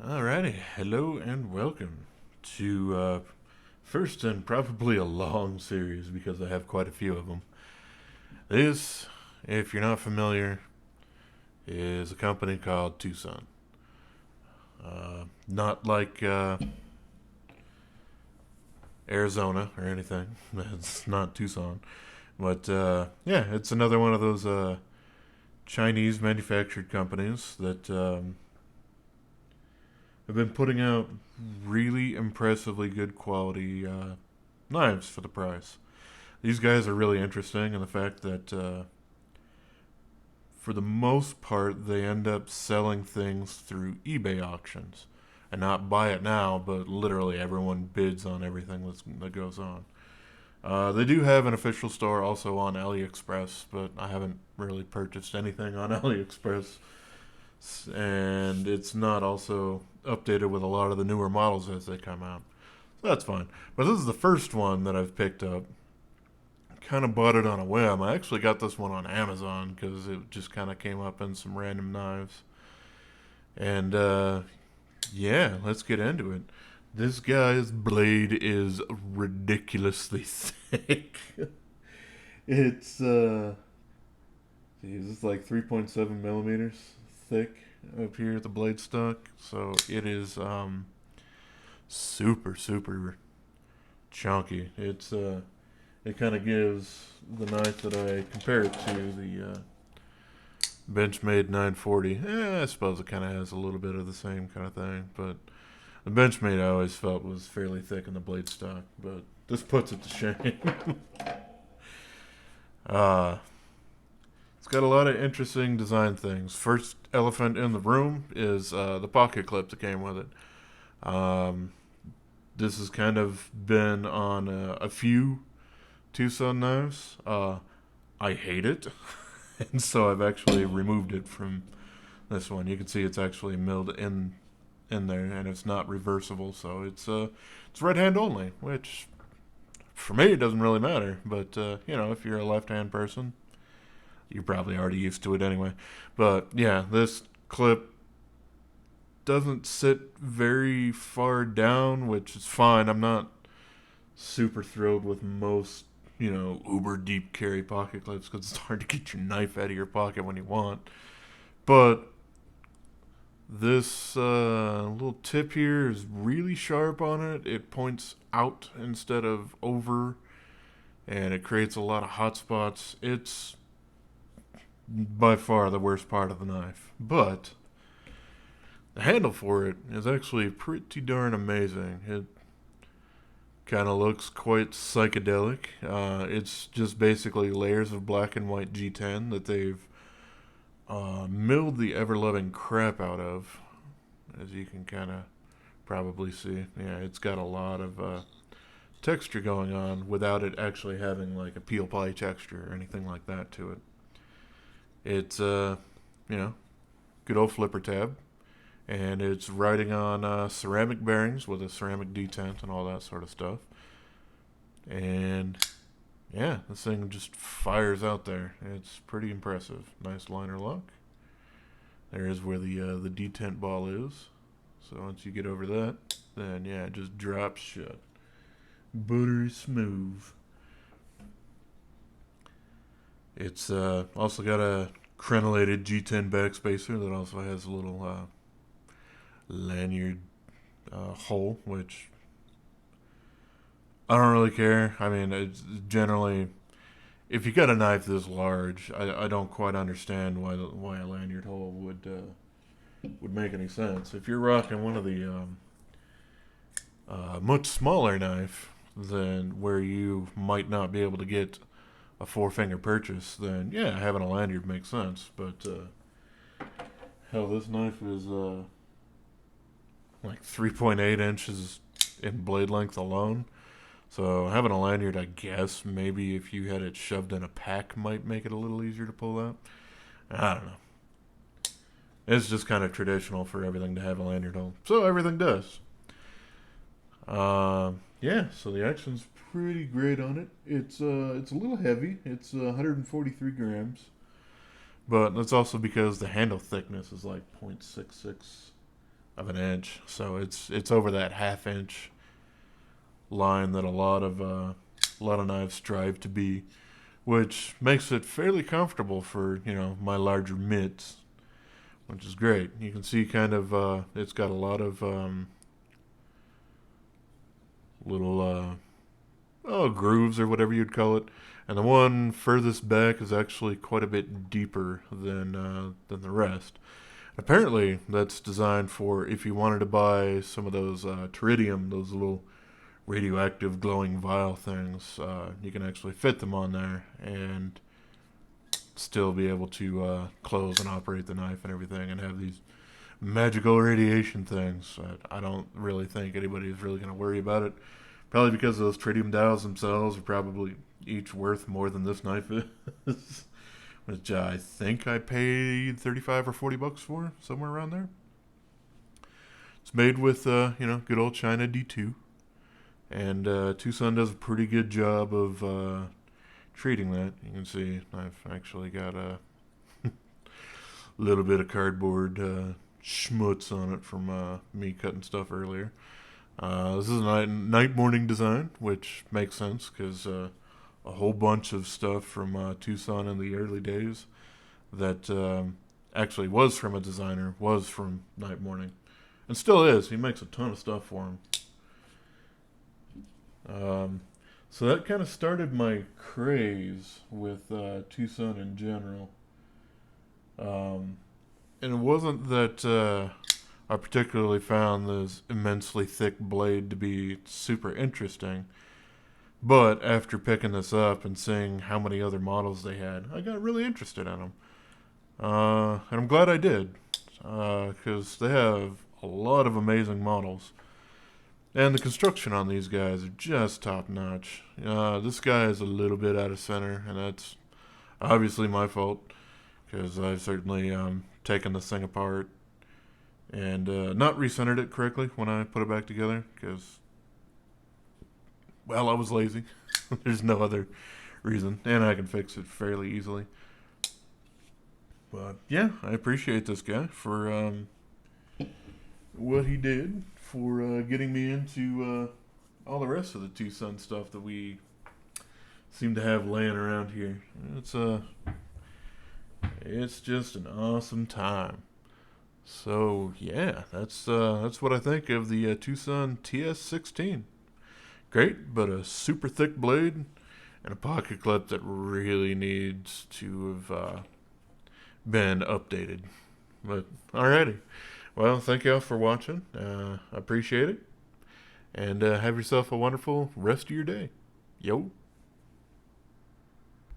Alrighty, hello and welcome to first and probably a long series because I have quite a few of them. This, if you're not familiar, is a company called Tucson. Not like Arizona or anything. It's not Tucson, but yeah, it's another one of those Chinese manufactured companies that have been putting out really impressively good quality knives for the price. These guys are really interesting in the fact that, for the most part, they end up selling things through eBay auctions. And not buy it now, but literally everyone bids on everything that goes on. They do have an official store also on AliExpress, but I haven't really purchased anything on AliExpress. And it's not also updated with a lot of the newer models as they come out. So that's fine. But this is the first one that I've picked up. Kind of bought it on a whim. I actually got this one on Amazon because it just kind of came up in some random knives. And yeah, let's get into it. This guy's blade is ridiculously thick. it's it's like 3.7 millimeters thick up here at the blade stock. So it is super chunky. It kind of gives the knife that I compare it to, the Benchmade 940. I suppose it kind of has a little bit of the same kind of thing, but the Benchmade I always felt was fairly thick in the blade stock, but this puts it to shame. uh, it's got a lot of interesting design things. First elephant in the room is the pocket clip that came with it. This has kind of been on a few TwoSun knives. I hate it, and so I've actually removed it from this one. You can see it's actually milled in there, and it's not reversible, so it's right hand only, which for me it doesn't really matter. But if you're a left hand person, you're probably already used to it anyway. But yeah, this clip doesn't sit very far down, which is fine. I'm not super thrilled with most, uber deep carry pocket clips because it's hard to get your knife out of your pocket when you want. But this little tip here is really sharp on it. It points out instead of over, and it creates a lot of hot spots. It's by far the worst part of the knife. But the handle for it is actually pretty darn amazing. It kind of looks quite psychedelic. It's just basically layers of black and white G10 that they've milled the ever loving crap out of, as you can kind of probably see. Yeah, it's got a lot of texture going on without it actually having like a peel ply texture or anything like that to it. It's you know, good old flipper tab, and it's riding on ceramic bearings with a ceramic detent and all that sort of stuff. And yeah, this thing just fires out there. It's pretty impressive. Nice liner lock. There is where the detent ball is. So once you get over that, then yeah, it just drops shut. Buttery smooth. It's also got a crenellated G10 backspacer that also has a little lanyard hole, which I don't really care. I mean, it's generally, if you got a knife this large, I don't quite understand why a lanyard hole would make any sense. If you're rocking one of the much smaller knife than where you might not be able to get a four finger purchase, then yeah, having a lanyard makes sense. But hell, this knife is like 3.8 inches in blade length alone. So having a lanyard, I guess maybe if you had it shoved in a pack, might make it a little easier to pull out. I don't know. It's just kind of traditional for everything to have a lanyard hole, so everything does. Yeah, so the action's pretty great on it. It's a little heavy. It's 143 grams, but that's also because the handle thickness is like 0.66 of an inch, so it's over that half-inch line that a lot of knives strive to be, which makes it fairly comfortable for my larger mitts, which is great. You can see kind of it's got a lot of little grooves or whatever you'd call it, and the one furthest back is actually quite a bit deeper than the rest. Apparently, that's designed for if you wanted to buy some of those Teridium, those little radioactive glowing vial things. You can actually fit them on there and still be able to close and operate the knife and everything, and have these magical radiation things. I don't really think anybody's really going to worry about it. Probably because those tritium dowels themselves are probably each worth more than this knife is. Which I think I paid $35 or $40 for, somewhere around there. It's made with, good old China D2. And TwoSun does a pretty good job of treating that. You can see I've actually got a little bit of cardboard schmutz on it from me cutting stuff earlier. This is a NightMorning design, which makes sense because a whole bunch of stuff from TwoSun in the early days that actually was from a designer was from NightMorning, and still is. He makes a ton of stuff for him. So that kind of started my craze with TwoSun in general. And it wasn't that I particularly found this immensely thick blade to be super interesting, but after picking this up and seeing how many other models they had, I got really interested in them. And I'm glad I did, because they have a lot of amazing models. And the construction on these guys are just top notch. This guy is a little bit out of center, and that's obviously my fault, because I've certainly taken this thing apart and not recentered it correctly when I put it back together, because, well, I was lazy. There's no other reason, and I can fix it fairly easily. But yeah, I appreciate this guy for what he did for getting me into all the rest of the TwoSun stuff that we seem to have laying around here. It's just an awesome time. So yeah, that's what I think of the TwoSun TS16. Great, but a super thick blade and a pocket clip that really needs to have been updated. But alrighty. Well, thank y'all for watching. I appreciate it. And have yourself a wonderful rest of your day. Yo.